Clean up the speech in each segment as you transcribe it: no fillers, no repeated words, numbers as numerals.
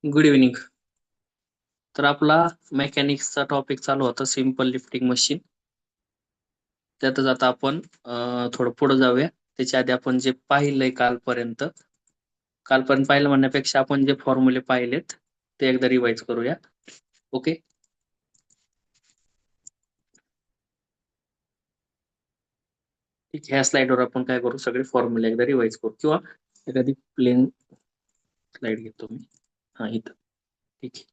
Good evening. तर आपला मेकॅनिक्सचा topic चालू होता सिम्पल लिफ्टिंग मशीन. त्यातच आता आपण थोडं पुढे जाऊया. त्याच्या आधी आपण जे पाहिलंय कालपर्यंत पाहिलं म्हणण्यापेक्षा आपण जे फॉर्म्युले पाहिलेत ते एकदा रिवाइज करूया. ओके. ठीक आहे, ह्या स्लाइडवर आपण काय करू, सगळे फॉर्म्युले एकदा रिवाइज करू किंवा एखादी प्लेन स्लाइड घेतो मी. हा, इथं. ठीक आहे.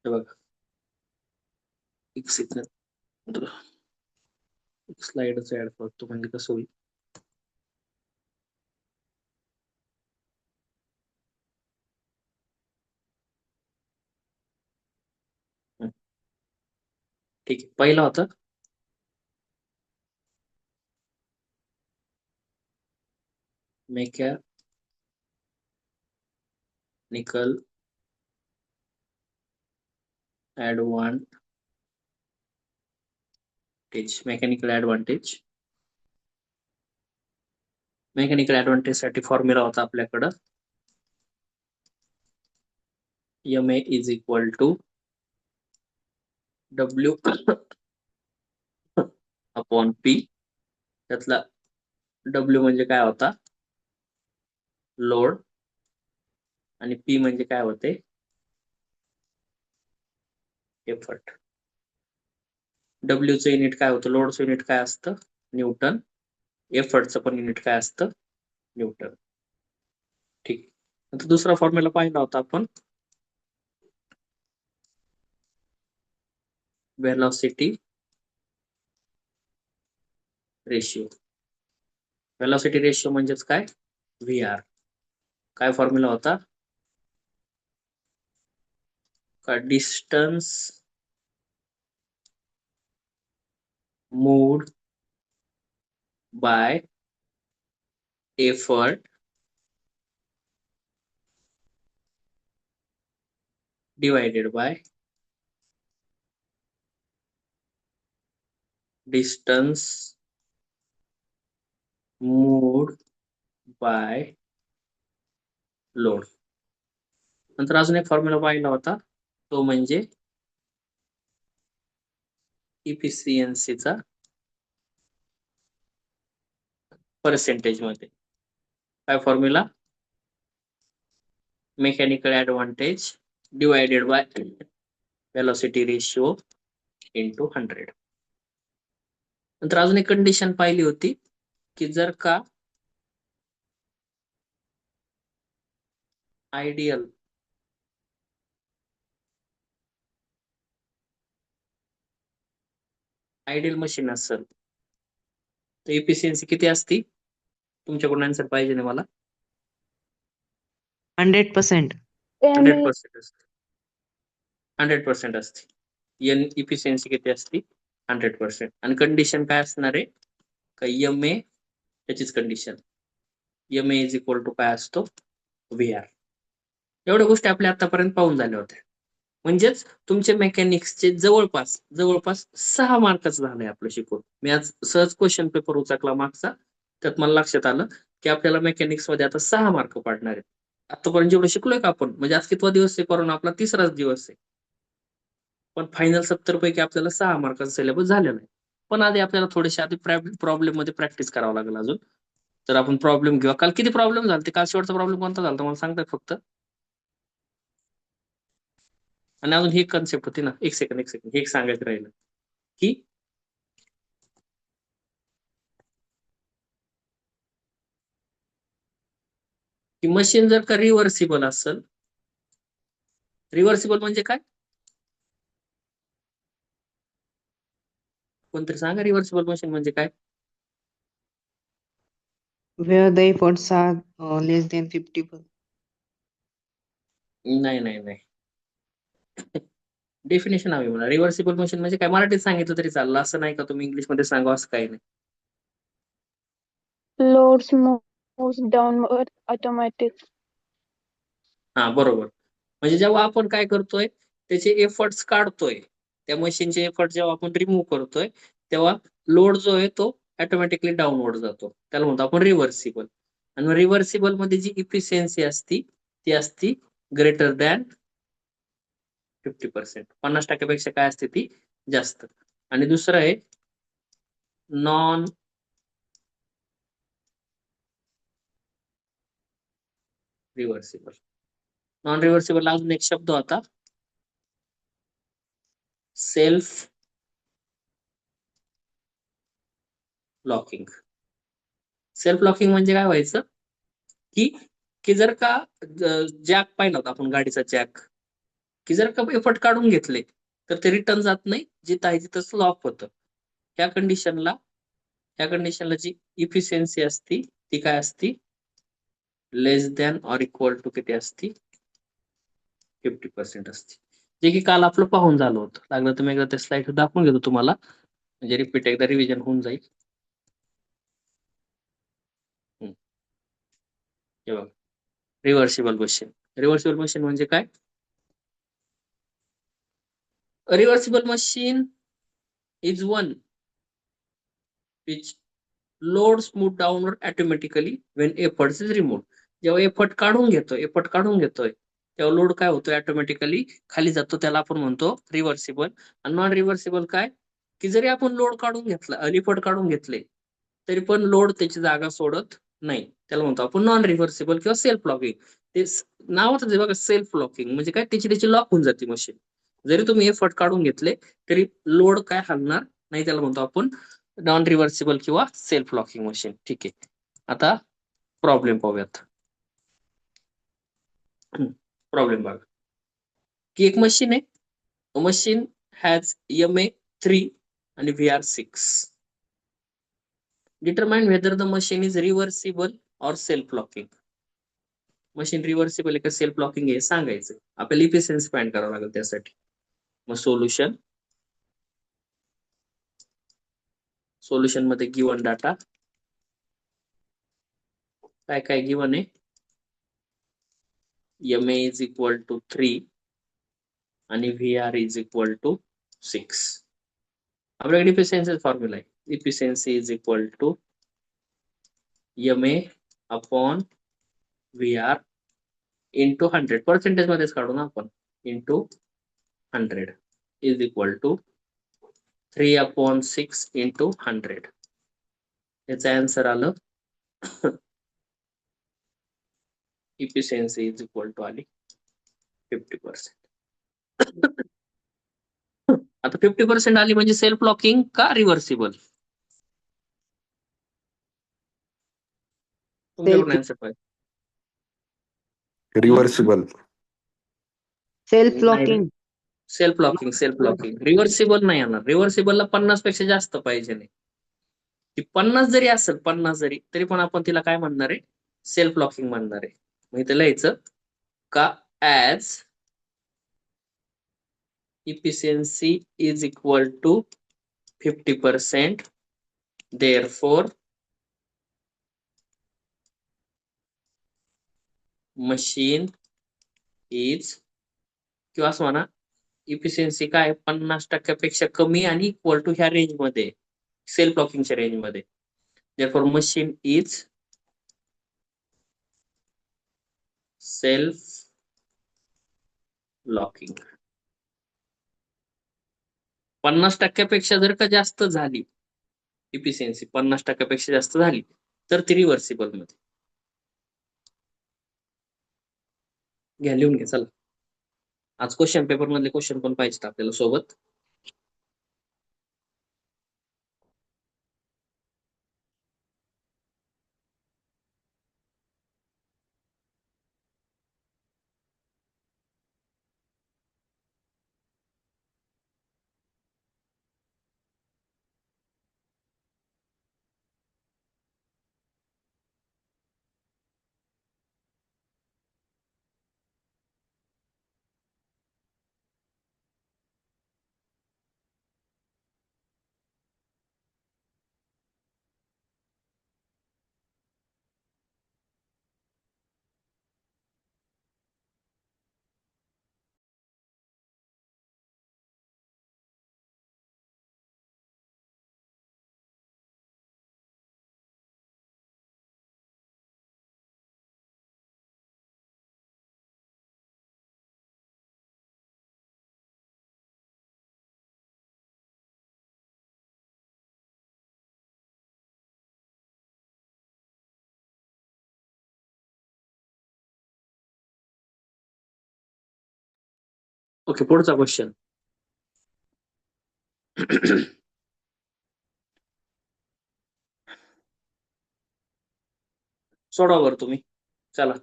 हे बघा, एक सेकंड, स्लाइडच ऍड करतो म्हणजे कसं होईल. हं, ठीक आहे. पहिला होता मेकॅनिकल ऍडव्हान्टेज. मेकॅनिकल ऍडव्हान्टेज साठी फॉर्म्युला होता आपल्याकडं MA is equal to W upon P. त्यातला W म्हणजे काय होता, लोड, आणि P म्हणजे काय होते, एफर्ट. W चं युनिट काय होतं, लोडचं युनिट काय असतं, न्यूटन. एफर्टचं पण युनिट काय असतं, न्यूटन. ठीक. आता दुसरा फॉर्म्युला पाहिला होता आपण, वेलॉसिटी रेशिओ. वेलॉसिटी रेशिओ म्हणजेच काय, VR. काय फॉर्म्युला होता का, distance moved by effort divided by distance moved by load. नंतर अजून एक फॉर्म्युला पाहिला होता, तो म्हणजे इफिशियन्सीचा पर्सेंटेज मध्ये. काय formula, mechanical advantage divided by velocity ratio into 100. नंतर अजून एक कंडिशन पाहिली होती की जर का आयडियल मशीन असेल तर इफिशियन्सी किती असती, तुमच्याकडून आन्सर पाहिजे ना मला. 100%. 100% असते. 100% असते. एन इफिशियन्सी किती असती, 100%. आणि कंडिशन काय असणार आहे का, MA, त्याचीच condition MA is equal to काय असतो, VR. एवढ्या गोष्टी आपल्या आतापर्यंत पाहून झाल्या होत्या. म्हणजेच तुमचे मेकॅनिक्सचे जवळपास 6 मार्कच झालंय आपलं शिकून. मी आज सहज क्वेश्चन पेपर उचकला मागचा, त्यात मला लक्षात आलं की आपल्याला मेकॅनिक्स मध्ये आता 6 मार्क पडणार आहेत. आतापर्यंत जेवढं शिकलोय का आपण, म्हणजे आज कितवा दिवस आहे, करून आपला 3रा दिवस आहे, पण फायनल 70 पैकी आपल्याला 6 मार्काचा सिलेबस झालेला आहे. पण आधी आपल्याला थोडेसे आधी प्रॉब्लेम मध्ये प्रॅक्टिस करावं लागेल अजून. तर आपण प्रॉब्लेम घेऊया. काल किती प्रॉब्लेम झाले, काल शेवटचा प्रॉब्लेम कोणता झाला मला सांगताय फक्त. आणि अजून ही कन्सेप्ट होती ना, एक सेकंड हे एक सांगायचं राहिलं की मशीन जर का रिव्हर्सिबल असेल, रिव्हर्सिबल म्हणजे काय, कोणतरी सांगा, रिव्हर्सिबल मशीन म्हणजे काय. Where the efforts are less than 50%. नाही नाही नाही, डेफिनेशन हवी मला. रिव्हर्सिबल मशीन म्हणजे काय, मराठीत सांगितलं तरी चाललं, असं नाही का तुम्ही इंग्लिश मध्ये सांगा, असं काही नाही. Loads moves downward automatic. हा, बरोबर. म्हणजे जेव्हा आपण काय करतोय त्याचे एफर्ट्स काढतोय, त्या मशीनचे एफर्ट जेव्हा आपण रिमूव्ह करतोय तेव्हा लोड जो आहे तो ऑटोमॅटिकली डाऊनवर्ड जातो, त्याला म्हणतो आपण रिव्हर्सिबल. आणि रिव्हर्सिबल मध्ये जी इफिशियन्सी असती ती असती ग्रेटर दॅन 50%. 50% काय असते ती जास्त. आणि दुसरं आहे नॉन रिव्हर्सिबल. नॉन रिव्हर्सिबल अजून एक शब्द होता सेल्फ लॉकिंग. सेल्फ लॉकिंग म्हणजे काय व्हायचं की की जर का जॅक पाहिला होता आपण गाडीचा जॅक, की जर का एफर्ट काढून घेतले तर ते रिटर्न जात नाही, जिथं आहे तिथंच लॉक होतं. ह्या कंडिशनला जी इफिशियन्सी असती ती काय असती लेस दॅन ऑर इक्वल टू किती असती 50% असते. जे की काल आपलं पाहून झालं होतं. लागलं तर मी एकदा ते स्लाइड दाखवून घेतो तुम्हाला, म्हणजे रिपीट एकदा रिव्हिजन होऊन जाईल. हे बघा रिव्हर्सिबल मशीन. रिव्हर्सिबल मशीन म्हणजे काय? Reversible machine is one which load smooth downward automatically Wien effort is remove. जेव्हा एफर्ट काढून घेतोय तेव्हा लोड काय होतोय ऑटोमॅटिकली खाली जातो, त्याला आपण म्हणतो रिव्हर्सिबल. आणि नॉन रिव्हर्सिबल काय की जरी आपण लोड काढून घेतला, एफर्ट काढून घेतले तरी पण लोड त्याची जागा सोडत नाही, त्याला म्हणतो आपण नॉन रिव्हर्सिबल किंवा सेल्फ लॉकिंग. ते नावाच आहे बघा सेल्फ लॉकिंग, म्हणजे काय त्याची लॉक होऊन जाते मशीन. जरी तुम्ही एफर्ट काढून घेतले तरी लोड काय हलणार नाही, त्याला म्हणतो आपण नॉन रिव्हर्सिबल किंवा सेल्फ लॉकिंग मशीन. ठीक आहे, आता प्रॉब्लेम पाहूयात. प्रॉब्लेम बघा की एक मशीन आहे, मशीन हॅज MA3 आणि VR6. Determine whether the machine is reversible और सेल्फ लॉकिंग. मशीन रिव्हर्सिबल आहे का सेल्फ लॉकिंग आहे सांगायचं, आपल्याला इफिशियन्सी फाइंड करावं लागेल त्यासाठी. मग सोल्युशन मध्ये गिवन डाटा काय काय गिवन आहे, MA इज इक्वल टू 3 आणि VR इज इक्वल टू 6. आपल्याकडे इफिशियन्सी फॉर्म्युला आहे, efficiency is equal to MA upon VR into 100. Percentage मध्येच काढू ना आपण, into 100 is equal to 3/6 into 100. याचं आन्सर आलं इफिशियन्सी इज इक्वल टू आली 50%. आता 50% आली म्हणजे सेल्फ लॉकिंग का रिव्हर्सिबल? तुमच्याकडून सेल्फ आन्सर पाहिजे. रिव्हर्सिबल. सेल्फ नाही, लॉकिंग. Self locking. रिव्हर्सिबल नाही येणार, रिव्हर्सिबलला 50 पेक्षा जास्त पाहिजे नाही. ती 50 जरी असेल, 50 जरी, तरी पण आपण तिला काय म्हणणार आहे सेल्फ लॉकिंग म्हणणार आहे. मग इथे लिहायचं का as efficiency is equal to 50%, therefore machine is, किंवा असं म्हणा इफिशियन्सी काय 50% कमी आणि इक्वल टू ह्या रेंज मध्ये, सेल्फ लॉकिंगच्या रेंज मध्ये. therefore machine is self locking. 50% जर का जास्त झाली इफिशियन्सी, 50% जास्त झाली तर ती रिव्हर्सिबल मध्ये. घ्या लिहून घ्या चला, आज क्वेश्चन पेपर मधले क्वेश्चन पण पाहिजेत आपल्याला सोबत. ओके, पुढचा क्वेश्चन. सोडवा बरं तुम्ही. चला,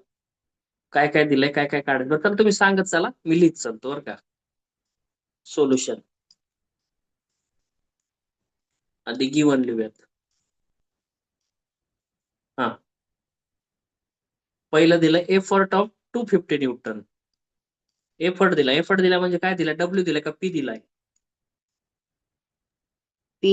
काय काय दिलंय, काय काय काढायचं तर तुम्ही सांगत चला, मी लिहित चालतो बरं का. सोल्युशन आधी गिवन लिहूयात. हा, पहिलं दिलं एफर्ट ऑफ 250 न्यूटन. एफर्ट दिला म्हणजे काय दिला, डब्ल्यू दिलाय का पी दिलाय? P.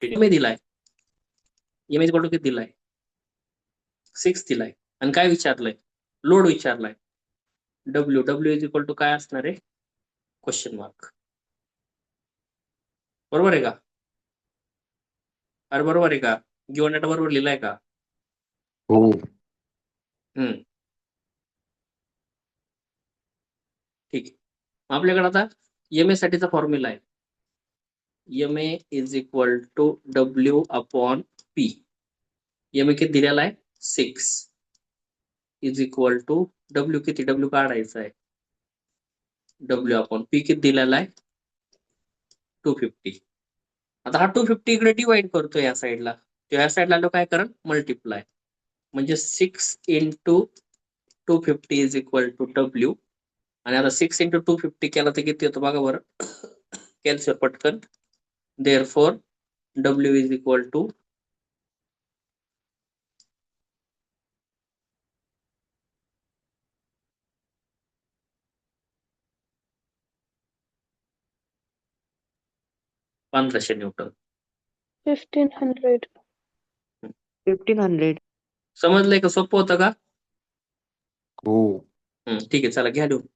एम दिलाय. एम इज किती दिलाय? 6 दिलाय. आणि काय विचारलंय? लोड विचारलाय. डब्ल्यू इज इक्वल टू काय असणार आहे? Question mark. बरोबर आहे का? अरे बरोबर आहे का? गिवन डाटा बरोबर लिहिलाय का? हो. ठीक आहे. आपल्याकडे आता एम ए साठीचा फॉर्म्युला आहे. M A is equal to W upon P. M A किती दिलेला आहे? 6 इज इक्वल टू डब्ल्यू किती, डब्ल्यू काढायचा आहे, डब्ल्यू अपॉन पी किती दिलेला आहे? 250. आता हा 250 इकडे डिवाइड करतो या साईडला, या साईडला आलो काय करण, मल्टिप्लाय. म्हणजे 6 into 250 is equal to W. आणि आता 6 इंटू 250 केला तर किती येतो बघा बरं, कॅल्क्युलेट पटकन. Therefore W is equal to 1500 newton. 1500. 1500. समजलंय का? सोपं होतं का? हो. ठीक आहे, चला घ्या लिहून.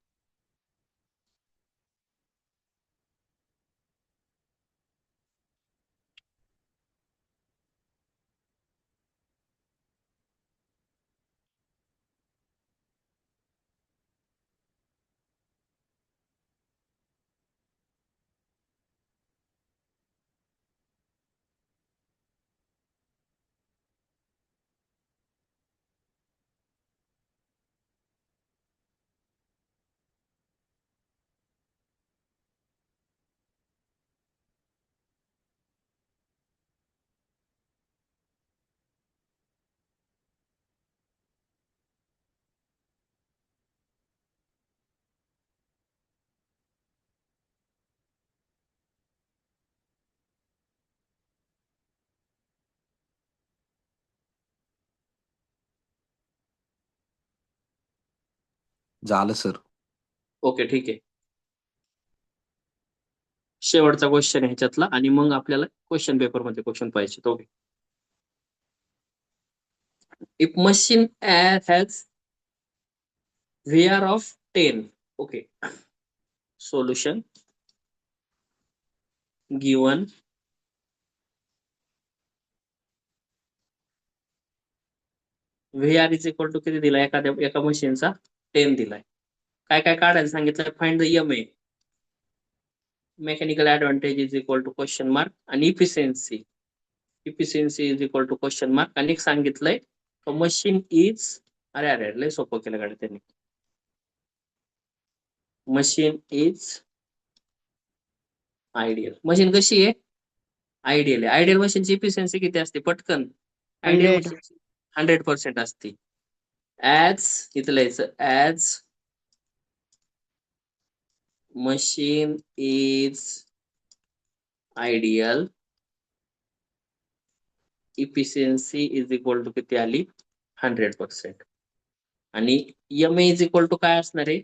झालं सर. ओके, ठीक आहे. शेवटचा क्वेश्चन आहे ह्याच्यातला, आणि मग आपल्याला क्वेश्चन पेपर मध्ये क्वेश्चन पाहिजे. Okay. If machine has VR of 10. Okay. Solution given VR is equal to किती दिलाय, एका मशीनचा 10 दिलाय. काय काय काढायला सांगितलं, find the EMA. Mechanical advantage is equal to question mark. आणि efficiency is equal to question mark. आणि एक सांगितलंय मशीन इज, अरे अरे लय सोपं केलं गाडी त्यांनी. Machine is ideal. मशीन कशी आहे? आयडियल आहे. आयडियल मशीनची इफिशियन्सी किती असते पटकन? आयडियल 100. मशीन 100% असते. ऍज इथं लिहायचं, as machine is ideal, efficiency is equal to किती आली? 100%. आणि एम इज इक्वल टू काय असणार आहे?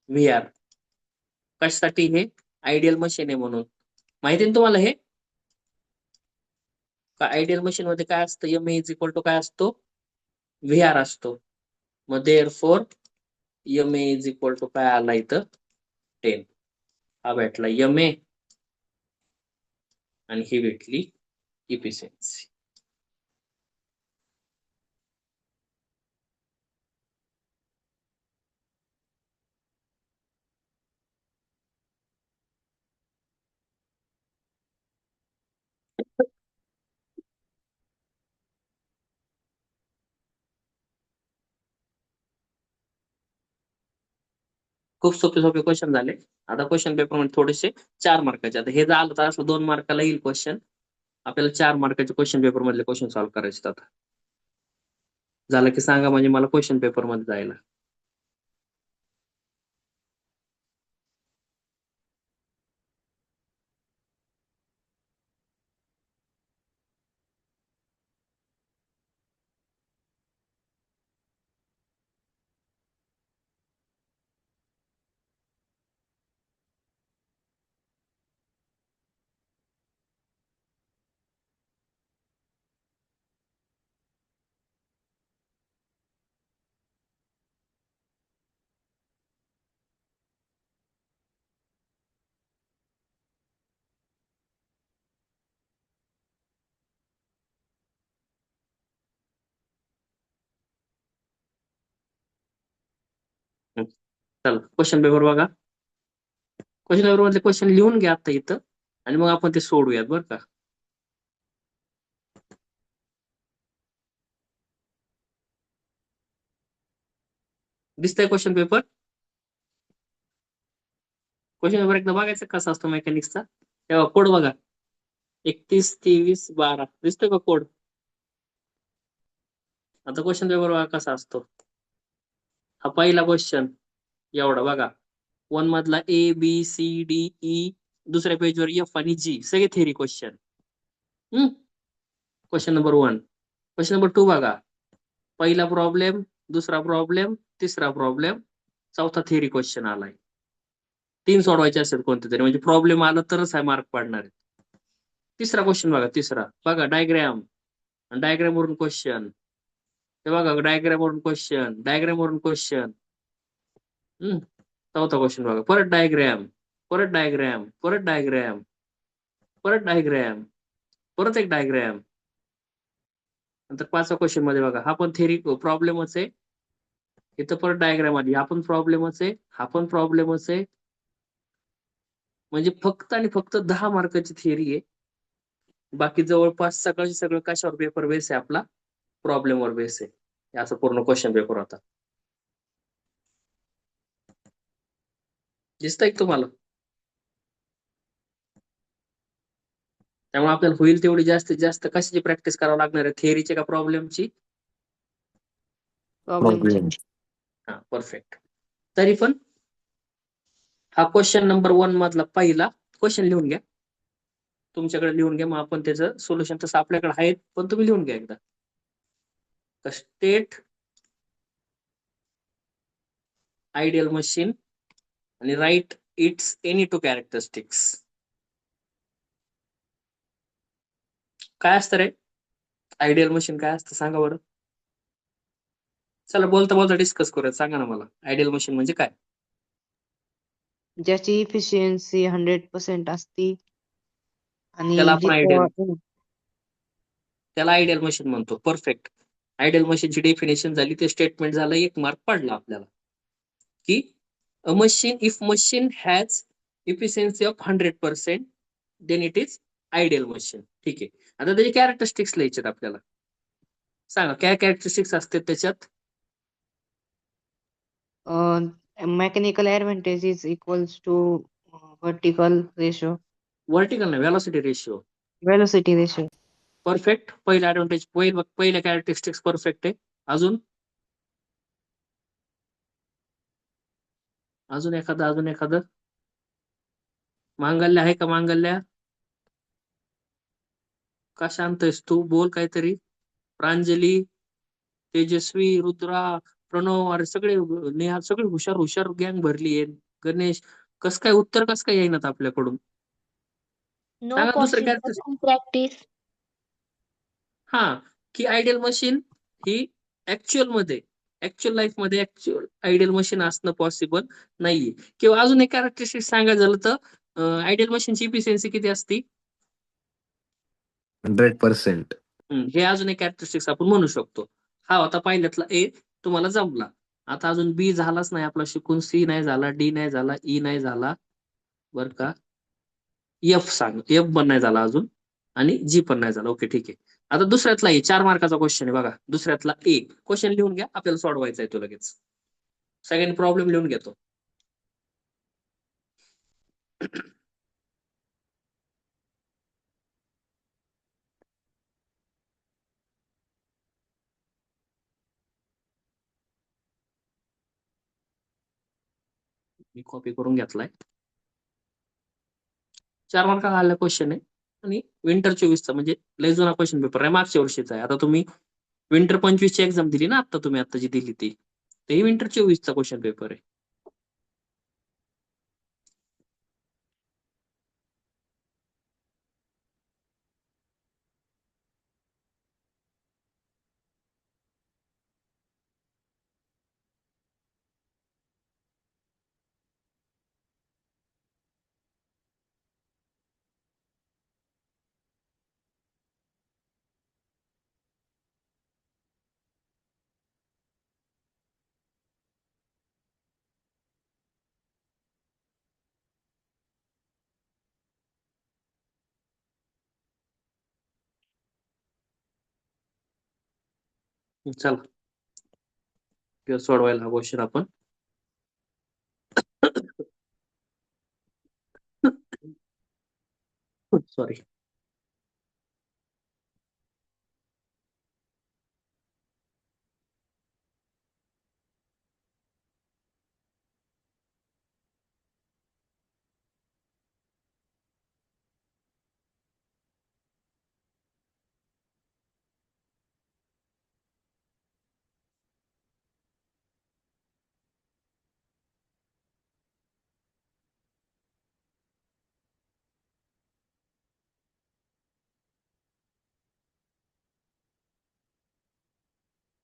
VR. कशासाठी? हे आयडियल मशीन आहे म्हणून. माहिती ना तुम्हाला हे? का आयडियल मशीन मध्ये काय असतं? एम इज इक्वल टू काय असतो? VR असतो. मग therefore M is equal to काय आला इथं? 10. हा भेटला एम ए, आणि ही भेटली इफिशियन्सी. खूप सोपे सोपे क्वेश्चन झाले. आता क्वेश्चन पेपर मध्ये थोडेसे 4 मार्काचे. आता हे जर आलं तर असं 2 मार्काला येईल क्वेश्चन. आपल्याला 4 मार्काचे क्वेश्चन पेपर मधले क्वेश्चन सॉल्व्ह करायचे आता. झालं की सांगा म्हणजे मला क्वेश्चन पेपर मध्ये जायला. चला क्वेश्चन पेपर बघा. क्वेश्चन पेपर मधले क्वेश्चन लिहून घ्या आता इथं आणि मग आपण ते सोडूयात बरं का. दिसतंय क्वेश्चन पेपर? क्वेश्चन पेपर एकदा बघायचं कसा असतो मेकॅनिक्सचा. तेव्हा कोड बघा. 31 23 12 दिसतोय का कोड? आता क्वेश्चन पेपर बघा कसा असतो. हा पहिला क्वेश्चन एवढा बघा. 1 मधला A B C D E, दुसऱ्या पेजवर F आणि G सगळे theory question. Question number 1. Question number 2 बघा. पहिला प्रॉब्लेम, दुसरा प्रॉब्लेम, तिसरा प्रॉब्लेम, चौथा थेरी क्वेश्चन आलाय. 3 सोडवायचे असेल कोणते तरी म्हणजे प्रॉब्लेम आला तरच हा मार्क पाडणार आहे. तिसरा क्वेश्चन बघा. तिसरा बघा डायग्राम, डायग्राम वरून क्वेश्चन. हे बघा डायग्राम वरून क्वेश्चन, डायग्राम वरून क्वेश्चन. चौथा क्वेश्चन बघा. परत डायग्राम, परत डायग्राम, परत डायग्राम, परत डायग्राम, परत एक डायग्राम. नंतर 5व्या क्वेश्चन मध्ये बघा हा पण थेरी प्रॉब्लेमच आहे. इथं परत डायग्राम आली. हा पण प्रॉब्लेमच आहे, हा पण प्रॉब्लेमच आहे. म्हणजे फक्त आणि फक्त 10 मार्काची थिअरी आहे. बाकी जवळपास सगळं सगळं कशावर पेपर बेस आहे आपला? प्रॉब्लेमवर बेस आहे. हे असं पूर्ण क्वेश्चन पेपर होता. दिसतंय का तुम्हाला? त्यामुळे आपल्याला होईल तेवढी जास्तीत जास्त कशाची प्रॅक्टिस करावं लागणार आहे? थिअरीची का प्रॉब्लेमची? प्रॉब्लेम. हा परफेक्ट. तरी पण हा क्वेश्चन नंबर 1 मधला पहिला क्वेश्चन लिहून घ्या. तुमच्याकडे लिहून घ्या. मग आपण त्याचं सोल्युशन तसं आपल्याकडे आहेत पण तुम्ही लिहून घ्या एकदा. स्टेट आयडियल मशीन आणि राईट इट्स एनी 2 कॅरेक्टरिस्टिक्स. काय असतं रे आयडियल मशीन? काय असतं सांगा बरं. चला बोलता बोलता डिस्कस करूया. सांगा ना मला आयडियल मशीन म्हणजे काय? ज्याची इफिशियन्सी 100% असती आणि त्याला आपण जिथं त्याला आयडियल मशीन म्हणतो. परफेक्ट. आयडियल मशीनची डेफिनेशन झाली, ते स्टेटमेंट झालं, 1 मार्क पडला आपल्याला. की a machine, if machine has efficiency of 100%, then it is ideal machine. ठीक आहे. आता त्याचे कॅरेक्टरिस्टिक्स लिहायचे आपल्याला. सांगा काय कॅरेक्टरिस्टिक्स असतात त्याच्यात? Mechanical advantage is equals to vertical ratio, vertical नाही, velocity ratio. Velocity ratio. Perfect. पहिला ऍडव्हान्टेज, पहिल्या कॅरेक्टरिस्टिक्स परफेक्ट आहे. अजून अजून एखादं मांगल्य आहे का? मांगल्य का शांत आहेस तू? बोल काहीतरी. प्रांजली, तेजस्वी, रुद्रा, प्रणव, अरे सगळे नेहा, सगळे हुशार हुशार गँग भरली आहे. गणेश, कस काय उत्तर कस काय येईनात आपल्याकडून? No सांगा दुसरं काय? possible in practice. हा, की आयडियल मशीन ही ऍक्च्युअल लाईफ मध्ये ऍक्च्युअल आयडियल मशीन असणं पॉसिबल नाहीये. किंवा अजून एक कॅरेक्टरिस्टिक सांगायचं झालं तर आयडियल मशीनची इफिशियन्सी किती असती? 100%. हे अजून एक कॅरेक्टरिस्टिक्स आपण म्हणू शकतो. हा होता पहिल्यातला ए, तुम्हाला जमला. आता अजून बी झालाच नाही आपला शिकून, सी नाही झाला, डी नाही झाला, ई नाही झाला, बर का. एफ सांग, एफ पण नाही झाला अजून आणि जी पण नाही झाला. ओके ठीक आहे. आता दुसऱ्यातला ए, 4 मार्काचा क्वेश्चन आहे बघा. दुसऱ्यातला ए क्वेश्चन लिहून घ्या, आपल्याला सोडवायचा आहे तो लगेच. सगळ्यांनी प्रॉब्लेम लिहून घेतो. मी कॉपी करून घेतलाय. 4 मार्काचा आलेला क्वेश्चन आहे आणि विंटर 24चा म्हणजे लय जुना क्वेश्चन पेपर आहे, मागच्या वर्षीचा आहे. आता तुम्ही विंटर 25 ची एक्झाम दिली ना, आता तुम्ही आता जी दिली ती, ते विंटर 24चा क्वेश्चन पेपर आहे. चला किंवा सोडवायला हा क्वेश्चन आपण. सॉरी.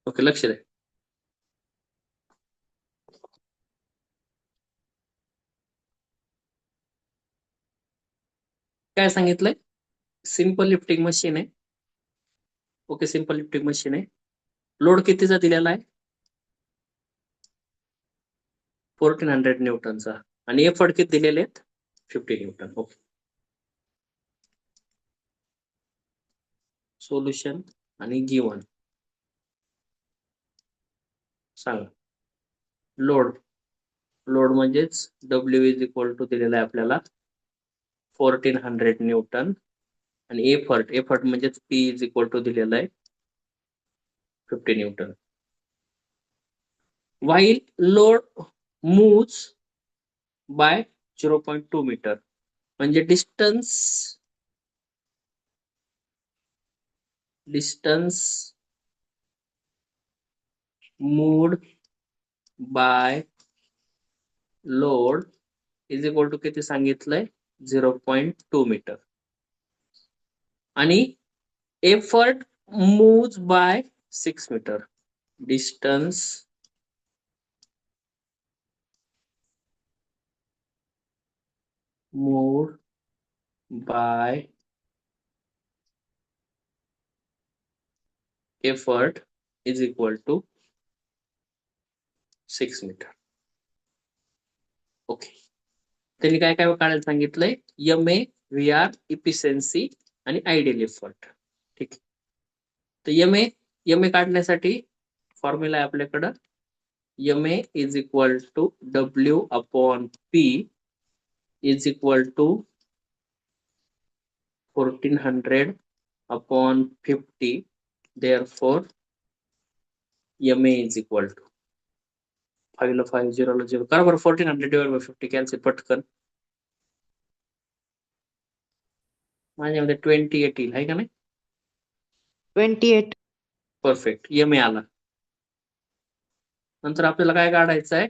ओके, लक्ष द्या. काय सांगितलंय? सिंपल लिफ्टिंग मशीन आहे. ओके, सिंपल लिफ्टिंग मशीन आहे. लोड कितीचा दिलेला आहे? 1400 न्यूटनचा. आणि एफर्ट किती दिलेले आहेत? 50 न्यूटन. ओके. सोल्युशन आणि गिवन सांगा. लोड म्हणजेच डब्ल्यू इज इक्वल टू दिलेला आहे आपल्याला 1400 न्यूटन आणि एफर्ट म्हणजेच पी इज इक्वल टू दिलेला आहे 50 newton. while load moves by 0.2 metre म्हणजे distance moved by load is equal to किती सांगितलंय? 0.2 मीटर. आणि effort moves by 6 metre. Distance moved by effort is equal to 6 metre. Okay. त्यांनी काय काय काढायला सांगितलंय? M A, V R, efficiency आणि आयडियल एफर्ट. ठीक आहे. तर एम ए काढण्यासाठी फॉर्म्युला आहे आपल्याकडं. M A is equal to W upon P is equal to 1400 upon 50. therefore M A is equal to 5 ला 5, 0 ला 0. करा बरं. 1400 डिवाइड बाय 50 कॅन्सल पटकन. माझ्यामध्ये 28 येईल, आहे का नाही? 28. परफेक्ट. एम ए आला. नंतर आपल्याला काय काढायचं आहे?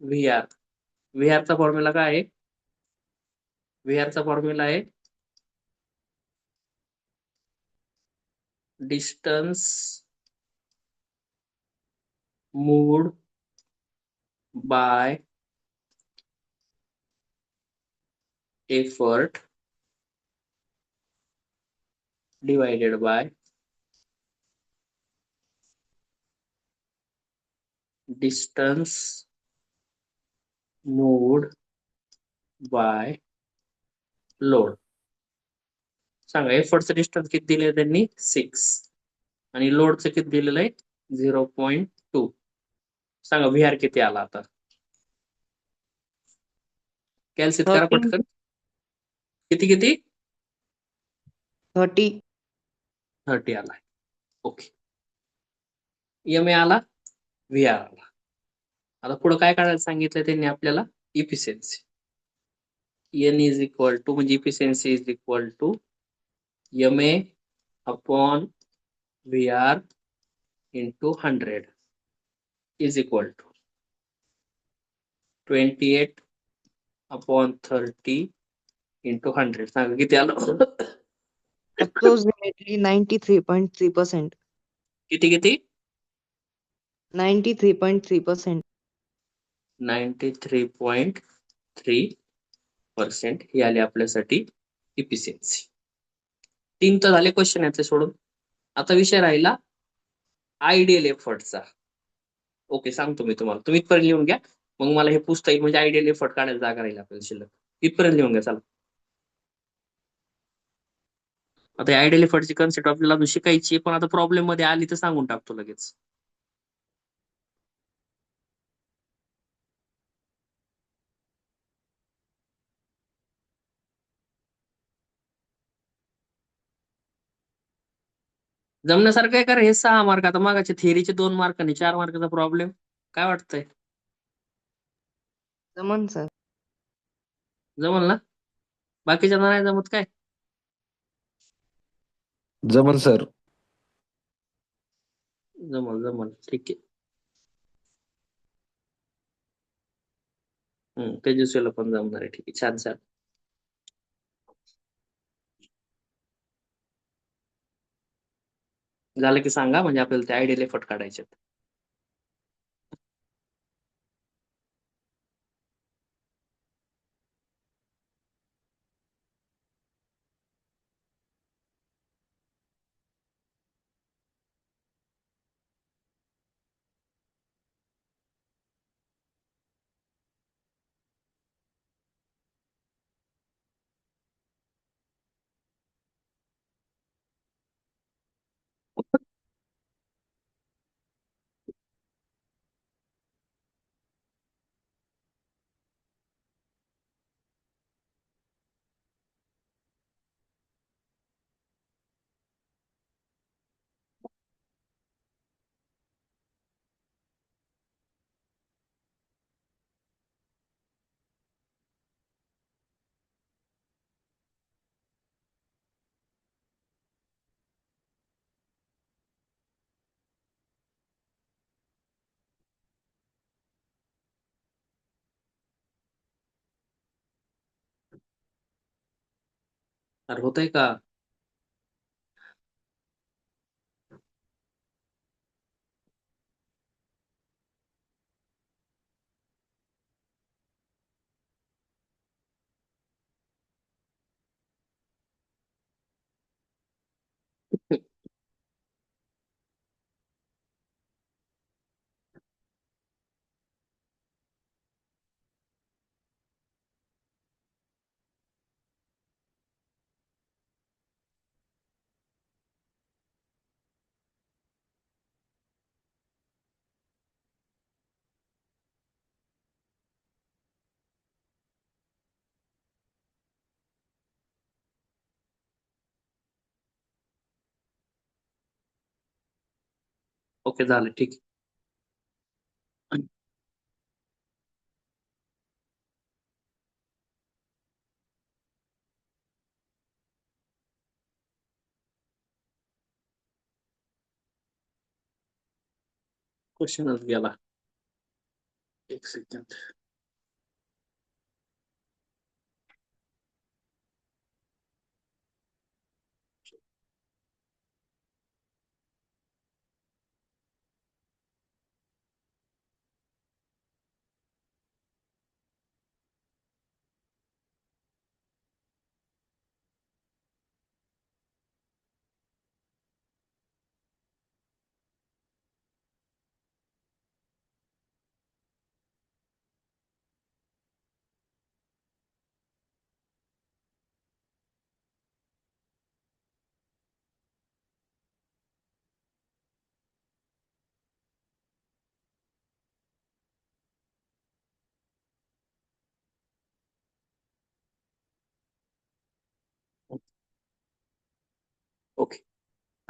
V R. व्ही आर चा फॉर्म्युला काय आहे? व्ही आर चा फॉर्म्युला आहे distance moved by effort divided by distance moved by load. सांगा एफर्टचं डिस्टन्स किती दिले त्यांनी? 6 आणि लोडचं किती दिलेलं आहे? 0.2. सांगा व्ही आर किती आला आता? कॅल्क्युलेट करा 13. पटकन. किती किती 30. 30 आलाय. ओके. एम ए आला, व्ही आर आला. आता पुढे काय काढायला सांगितलं त्यांनी आपल्याला? Efficiency. N is equal to म्हणजे efficiency is equal to M A upon V R into 100 is equal to 28 upon 30 into 100. सांगा किती आलं? Approximately 93.3%. किती किती 93.3%. 93.3% हे आले आपल्यासाठी इफिशियन्सी. 3 तर झाले क्वेश्चन याचे सोडून. आता विषय राहिला आयडियल एफर्टचा. ओके, सांगतो मी तुम्हाला. तुम्ही इथपर्यंत लिहून घ्या, मग मला हे पुसता येईल, म्हणजे आयडियल एफर्ट काढायला जागा राहील आपल्याला शिल्लक. इथपर्यंत लिहून घ्या. चला, आता आयडियल एफर्टची कन्सेप्ट आपल्याला अजून शिकायची, पण आता प्रॉब्लेम मध्ये आली तर सांगून टाकतो लगेच. जमण्यासारखं आहे का रे हे 6 मार्क? आता मागाचे थिअरीचे 2 मार्क आणि 4 मार्काचा प्रॉब्लेम. काय वाटतंय? जमन सर. जमल ना? बाकीच्या नाही जमत काय? जमन सर. जमल जमल, ठीक आहे. तेजस्वीला पण जमणार आहे. ठीक आहे, छान छान. झालं की सांगा, म्हणजे आपल्याला ते आयडियल एफर्ट काढायचे. अरे होतंय का? ओके, झालं, ठीक आहे. क्वेश्चनच गेला. एक सेकंड.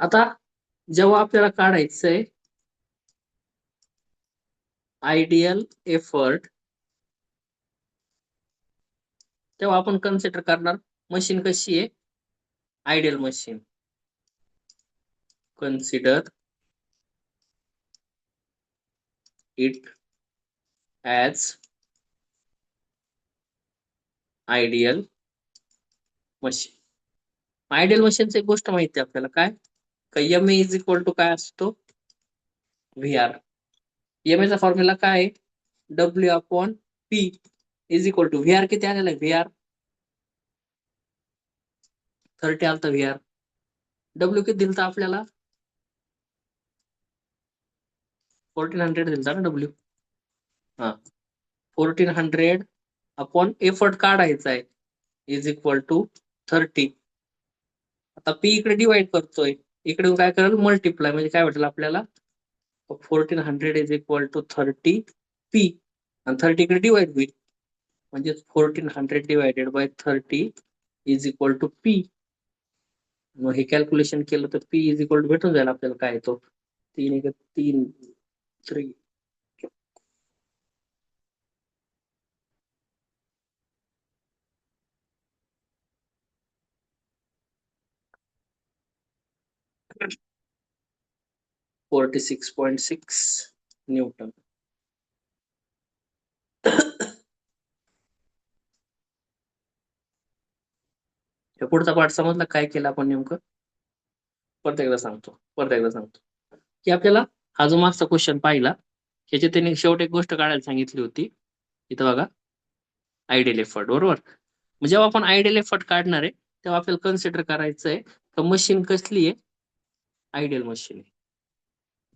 आता जेव्हा आपल्याला काढायचंय आयडियल एफर्ट, तेव्हा आपण कन्सिडर करणार मशीन कशी आहे, ideal machine. Consider it as ideal machine. Ideal मशीनची एक गोष्ट माहिती आहे आपल्याला, काय एम इज इक्वल टू काय असतो, व्ही आर. एम चा फॉर्म्युला काय आहे, W upon P is equal to V R. किती आलेला आहे, व्ही आर 30 आलता व्ही आर. डब्ल्यू किती दिलता आपल्याला, 1400 दिलता ना डब्ल्यू. हा 1400 अपॉन एफर्ट काढायचा आहे इज इक्वल टू 30. आता पी इकडे डिवाइड करतोय, इकडे काय करेल मल्टिप्लाय, म्हणजे काय भेटेल आपल्याला 1400 इज इक्वल टू 30 पी, आणि 30 इकडे डिवाइड होईल, म्हणजे 1400 divided by 30 is equal to P. मग हे कॅल्क्युलेशन केलं तर पी इज इक्वल टू भेटून जाईल आपल्याला, काय तो 3 46.6 न्यूटन. पुढचा पाठ समजला काय केलं आपण नेमकं, परत एकदा सांगतो की आपल्याला हा जो मागचा क्वेश्चन पाहिला, ह्याच्यात त्यांनी शेवट एक गोष्ट काढायला सांगितली होती, इथं बघा आयडियल एफर्ट, बरोबर. म्हणजे जेव्हा आपण आयडियल एफर्ट काढणार आहे तेव्हा आपल्याला कन्सिडर करायचंय तर मशीन कसली आहे, आयडियल मशीन आहे.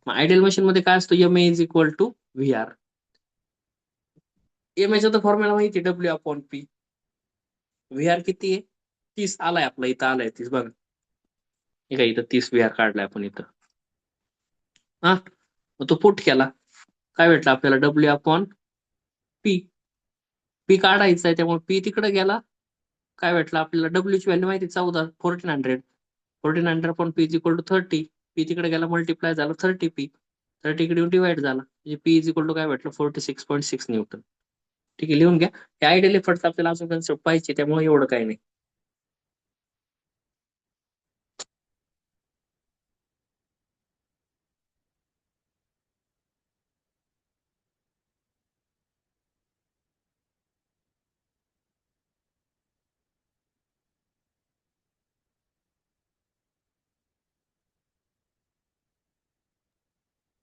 मग आयडियल मशीन मध्ये काय असतो, M is equal to V R. M चा तर फॉर्म्युला माहिती आहे, W upon P. V R किती आहे, 30 आलाय आपला, इथं आलाय 30 बघा, हे काय इथं 30 व्ही आर काढलाय आपण इथं. हा मग तो पुट केला, काय भेटलं आपल्याला, डब्ल्यू अपॉन पी. पी काढायचा आहे त्यामुळे पी तिकडे गेला, काय भेटलं आपल्याला, डब्ल्यू ची व्हॅल्यू माहिती 1400 upon P is equal to 30. P तिकडे गेला, मल्टिप्लाय झालं 30 पी, 30 इकडे डिवाइड झाला, म्हणजे पी इज इक्वल टू काय भेटलं, 46.6 न्यूटन. ठीक आहे, लिहून घ्या. हे आयडियल एफर्ट आपल्याला अजून कन्सेप्ट पाहिजे, त्यामुळे एवढं काही नाही.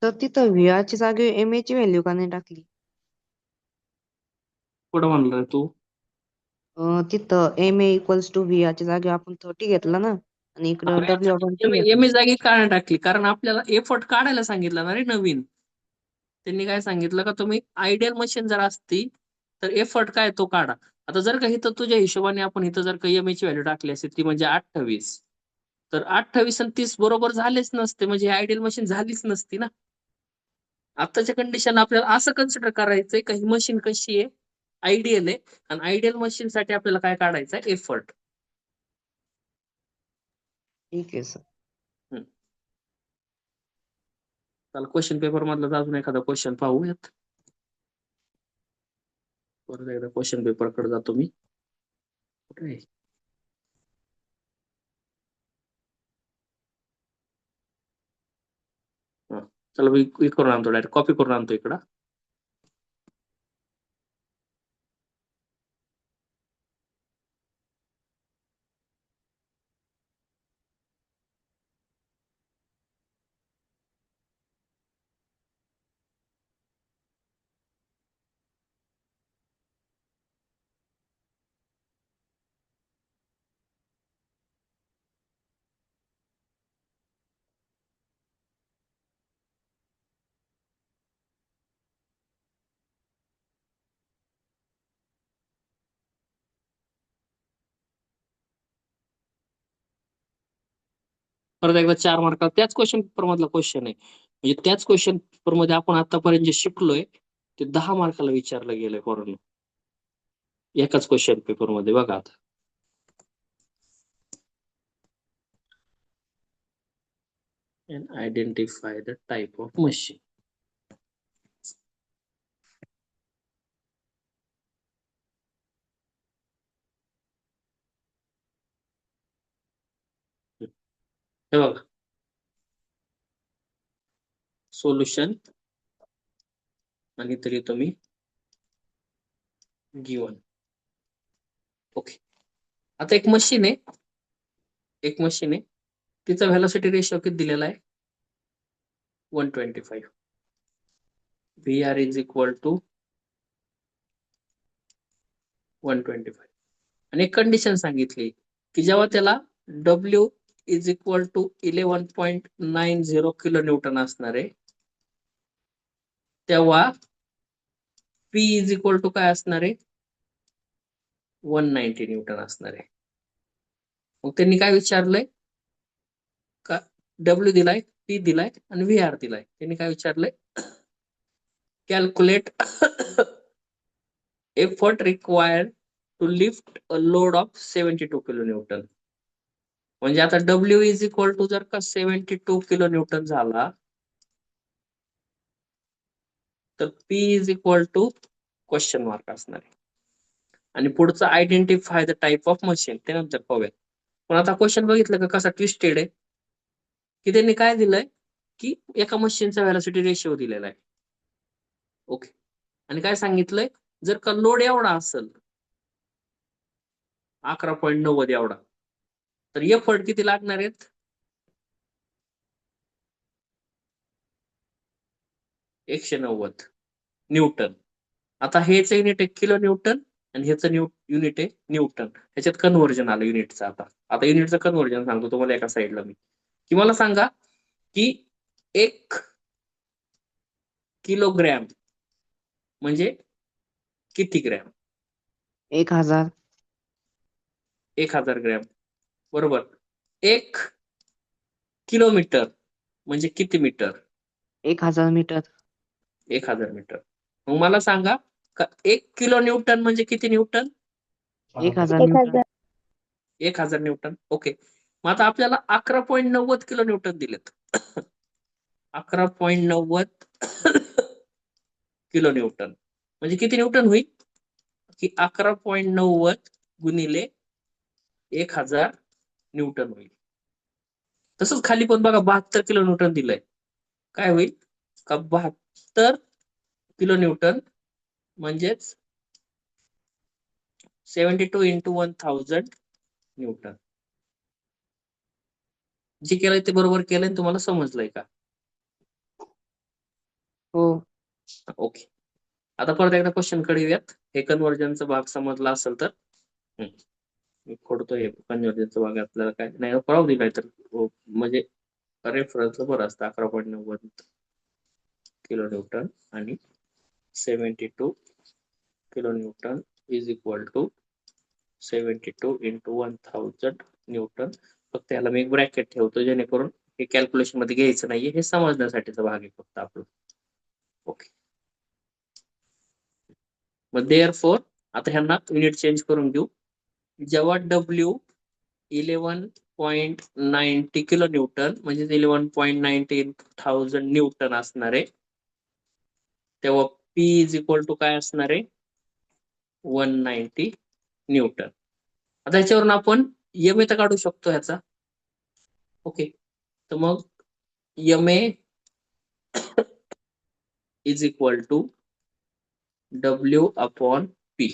तर तिथं VR ची जागी MA ची व्हॅल्यू का नाही टाकली? कुठं म्हणलं तू, तिथं MA इक्वल्स टू VR च्या जागी आपण 30 घेतला ना, आणि इकडं W आपण P घेतला. एम ए जागी काय टाकली, कारण आपल्याला एफर्ट काढायला सांगितलं ना रे नवीन. त्यांनी काय सांगितलं का तुम्ही आयडियल मशीन जर असती तर एफर्ट काय तो काढा. आता जर का इथं तुझ्या हिशोबाने आपण इथं जर का एम ची व्हॅल्यू टाकली असती ती म्हणजे 28, तर 28 आणि 30 बरोबर झालेच नसते, म्हणजे आयडियल मशीन झालीच नसती ना. आताच्या कंडिशन आपल्याला असं कन्सिडर करायचंय का ही मशीन कशी आहे, आयडियल आहे, आणि आयडियल मशीन साठी आपल्याला काय काढायचं आहे, एफर्ट. ठीक आहे सर. चला क्वेश्चन पेपर मधला अजून एखादा क्वेश्चन पाहूयात. परत एकदा क्वेश्चन पेपर कडे जातो मी. कुठे आहे? हा. चला मी करून आणतो, डायरेक्ट कॉपी करून आणतो इकडं. परत एकदा 4 मार्काला त्याच क्वेश्चन पेपर मधला क्वेश्चन आहे, म्हणजे त्याच क्वेश्चन पेपर मध्ये आपण आतापर्यंत जे शिकलोय ते 10 मार्काला विचारलं गेलंय पोरांनो, एकाच क्वेश्चन पेपर मध्ये. बघा आता and identify the type of machine. हे बघा सोल्युशन आणि तरी तुम्ही गिवन. ओके, आता एक मशीन आहे तिचा व्हेलॉसिटी रेशो किती दिलेला आहे 125. VR इज इक्वल टू 125 आणि एक कंडिशन सांगितली की जेव्हा त्याला W is equal to 11.90 kilo newton असणार आहे तेव्हा P इज इक्वल टू काय असणार आहे 190 न्यूटन असणार आहे. मग त्यांनी काय विचारलंय का W दिलाय P दिलाय आणि VR दिलाय. त्यांनी काय विचारलंय calculate effort required to lift a load of 72 kilo newton. म्हणजे आता W इज इक्वल टू जर का 72 किलो न्यूटन झाला तर P is equal to question mark असणार आहे आणि पुढचं identify the type of machine ते नंतर पाहूया. पण आता क्वेश्चन बघितलं का कसा ट्विस्टेड आहे की त्यांनी काय दिलंय की एका मशीनचा व्हेलॉसिटी रेशिओ दिलेला आहे. ओके, आणि काय सांगितलंय जर का लोड एवढा असेल 11.90 एवढा तर एफर्ट किती लागणार आहेत 190 न्यूटन. आता हेच युनिट आहे किलो न्यूटन आणि ह्याचं युनिट आहे न्यूटन. ह्याच्यात कन्व्हर्जन आलं युनिटचं. आता युनिटचं कन्व्हर्जन सांगतो तुम्हाला एका साईडला मी की मला सांगा की 1 किलोग्रॅम म्हणजे किती ग्रॅम 1000. 1000 ग्रॅम बरोबर. 1 किलोमीटर म्हणजे किती मीटर 1000 मीटर. 1000 मीटर. मग मला सांगा का 1 किलो न्यूटन म्हणजे किती न्यूटन 1000 न्यूटन. 1000 न्यूटन. ओके, मग आता आपल्याला 11.90 किलो न्यूटन दिलेत 11.90 किलो न्यूटन म्हणजे किती न्यूटन होईल की 11.90 गुणिले 1000 न्यूटन होईल. तसंच खाली पण बघा 72 किलो न्यूटन दिलंय. काय होईल का 72 किलो न्यूटन म्हणजेच 72 इंटू 1000 न्यूटन. जे केलंय ते बरोबर केलंय तुम्हाला समजलंय का हो. ओके, आता परत एकदा क्वेश्चन कडे येऊयात. हे कन्व्हर्जनचा भाग समजला असेल तर मी खोडतोय कन्व्हर्जनचा भाग आपल्याला काय नाही पळाव दिलाय तर म्हणजे रेफरन्स बरं असतं 11.90 किलो न्यूटन आणि 72 kilo newton is equal to 72 into 1000 newton. फक्त याला मी एक ब्रॅकेट ठेवतो जेणेकरून हे कॅल्क्युलेशन मध्ये घ्यायचं नाहीये, हे समजण्यासाठीचा भाग आहे फक्त आपलं. ओके, मग देअरफॉर आता ह्यांना युनिट चेंज करून घेऊ. जेव्हा W 11.90 किलो न्यूटन म्हणजे 11.90 न्यूटन असणार आहे तेव्हा P इज इक्वल टू काय असणार आहे 190 न्यूटन. आता ह्याच्यावरून आपण MA तर काढू शकतो ह्याचा. ओके, तर मग MA is equal to W upon P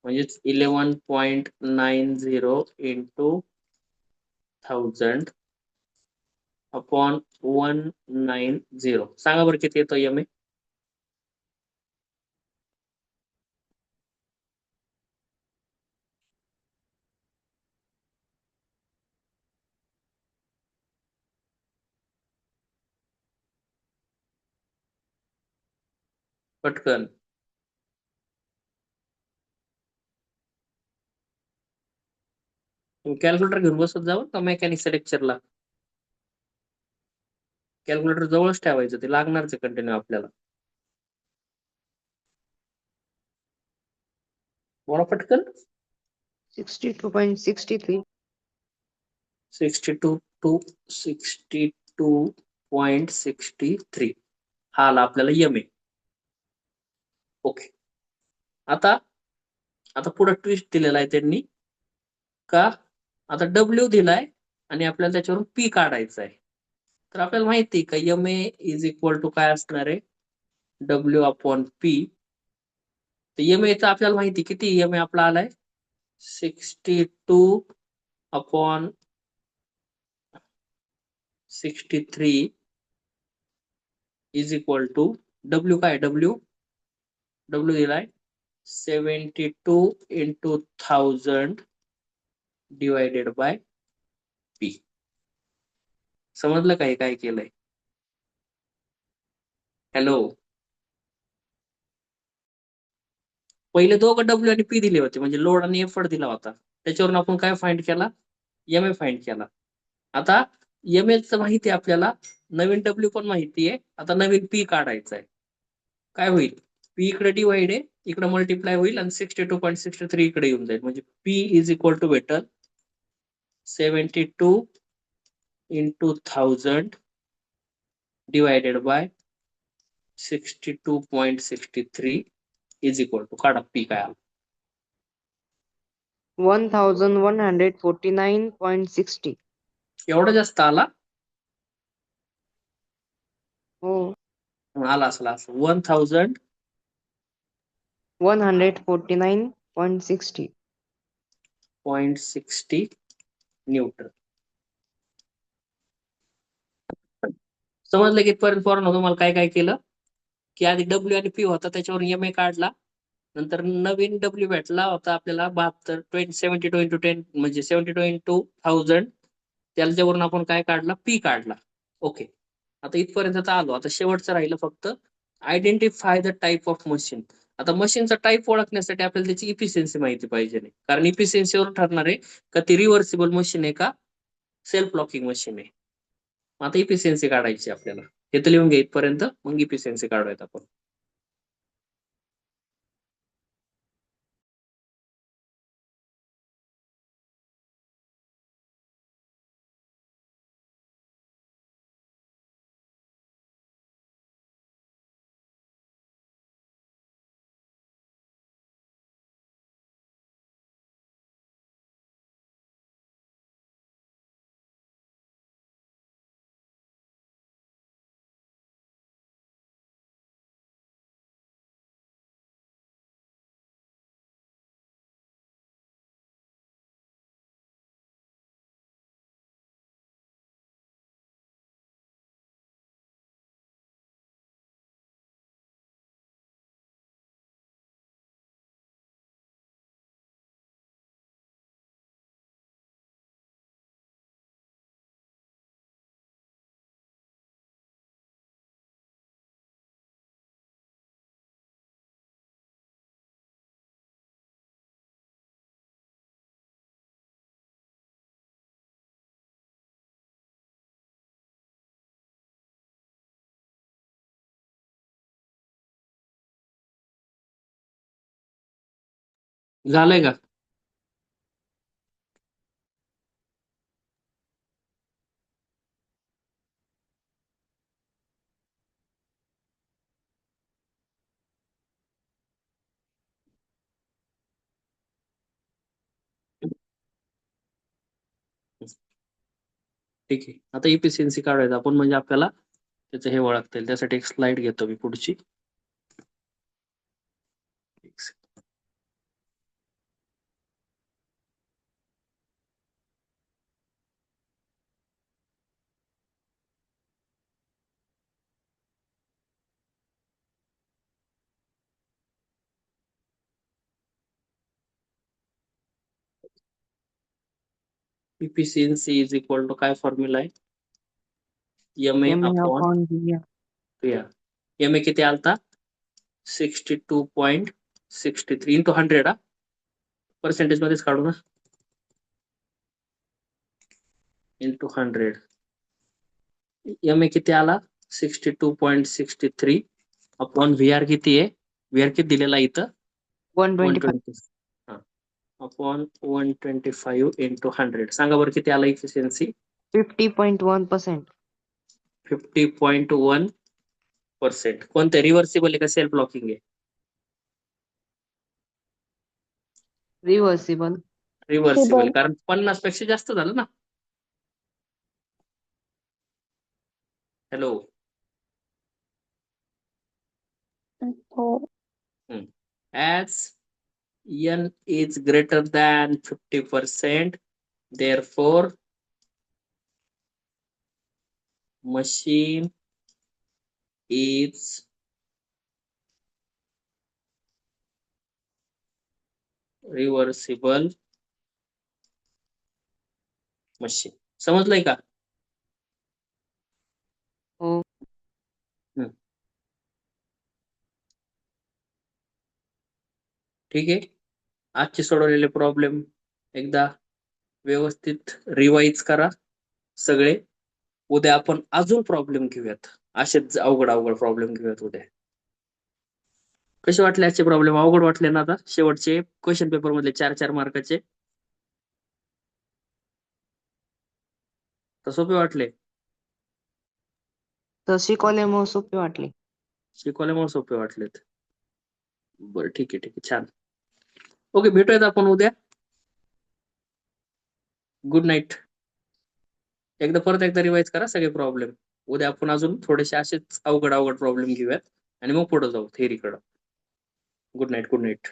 म्हणजेच 11.90 इंटू 1000 अपॉन 190. सांगा बरं किती येतो MA 'पटकन तुम्ही कॅल्क्युलेटर घेऊन बसत जावं का मेकॅनिक्सच्या लेक्चरला. कॅल्क्युलेटर जवळच ठेवायचं, ते लागणारच आहे कंटिन्यू आपल्याला. बोला पटकन 62.63. 62 62.63 हा आला आपल्याला एम ए. ओके. आता पुढे ट्विस्ट दिलेला आहे त्यांनी का आता डब्ल्यू दिलाय आणि आपल्याला त्याच्यावरून पी काढायचं आहे. तर आपल्याला माहिती आहे का M A is equal to काय असणार आहे डब्ल्यू अपॉन पी. तर एम ए तर आपल्याला माहिती किती एम ए आपला आलाय 62/63 इज इक्वल टू डब्ल्यू काय डब्ल्यू दिलाय 72 into 1000 डिवायडेड बाय पी. समजलं काय काय केलंय? हॅलो, पहिले दोघं डब्ल्यू आणि पी दिले होते म्हणजे लोड आणि एफर्ट दिला होता. त्याच्यावरून आपण काय फाइंड केला एम ए फाइंड केला. आता एम एच माहिती आहे आपल्याला, नवीन डब्ल्यू पण माहिती आहे. आता नवीन पी काढायचा आहे. काय होईल पी इकडे डिवाइड आहे इकडे मल्टिप्लाय होईल आणि 62.63 इकडे येऊन जाईल म्हणजे पी इज इक्वल टू भेटल 72 into 1000 divided by 62.63 is equal to काढा पी काय आला 1149.60. एवढा जास्त आला. हो, आला असला 1000 149.60. 0.60 न्यूटन. समजलं की पर्यंत पोरांनो तुम्हाला काय काय केलं की आधी डब्ल्यू आणि पी होता त्याच्यावर एम ए काढला. नंतर नवीन डब्ल्यू भेटला होता आपल्याला 72 into 10 म्हणजे 72 into 1000 त्याच्यावरून आपण काय काढला पी काढला. ओके. आता इथपर्यंत आता आलो. आता शेवटचं राहिलं फक्त identify the type of machine. आता मशीनचा टाईप ओळखण्यासाठी आपल्याला त्याची इफिशियन्सी माहिती पाहिजे नाही कारण इफिशियन्सीवर ठरणार आहे का ती रिव्हर्सिबल मशीन आहे का सेल्फ लॉकिंग मशीन आहे. आता इफिशियन्सी काढायची आपल्याला. हे तर लिहून घ्या इथपर्यंत मग इफिशियन्सी काढूयात आपण. झालंय का? ठीक आहे. आता इफिशियन्सी काढायचं आपण म्हणजे आपल्याला त्याचं हे ओळखता येईल. त्यासाठी एक स्लाइड घेतो मी पुढची. इफिशियन्सी इज इक्वल टू काय फॉर्म्युला आहे M A MA upon upon VR. M A किती आलता 62.63 इंटू 100 हा पर्सेंटेज मध्येच काढू ना इंटू 100 एम ए किती आला 62.63 अपॉन व्ही आर किती आहे व्ही आर किती दिलेला आहे इथं 125. 120 अपॉन 125 इंटू 100 सांगा बरं किती आला इफिशियन्सी 50.1%. 50.1%. कोणतं रिव्हर्सिबल आहे का सेल्फ लॉकिंग आहे? रिव्हर्सिबल. रिव्हर्सिबल, कारण 50 पेक्षा जास्त झालं ना. हॅलो. हो. As n is greater than 50%, therefore machine is reversible machine. समजलंय का? हो. ठीक आहे. आजचे सोडवलेले प्रॉब्लेम एकदा व्यवस्थित रिवाइज करा सगळे. उद्या आपण अजून प्रॉब्लेम घेऊयात. असेच अवघड प्रॉब्लेम घेऊयात उद्या. कसे वाटले आजचे प्रॉब्लेम? अवघड वाटले ना आता शेवटचे क्वेश्चन पेपर मधले 4-4 मार्काचे? तर सोपे वाटले? तर शिकवल्यामुळे सोपे वाटले. शिकवल्यामुळे सोपे वाटलेत. बरं, ठीक आहे, छान. ओके, भेटूयात आपण उद्या. Good night. परत एकदा रिवाइज करा सगळे प्रॉब्लेम. उद्या आपण अजून थोडेसे असेच अवघड प्रॉब्लेम घेऊयात आणि मग पुढे जाऊ थेअरीकडे. Good night.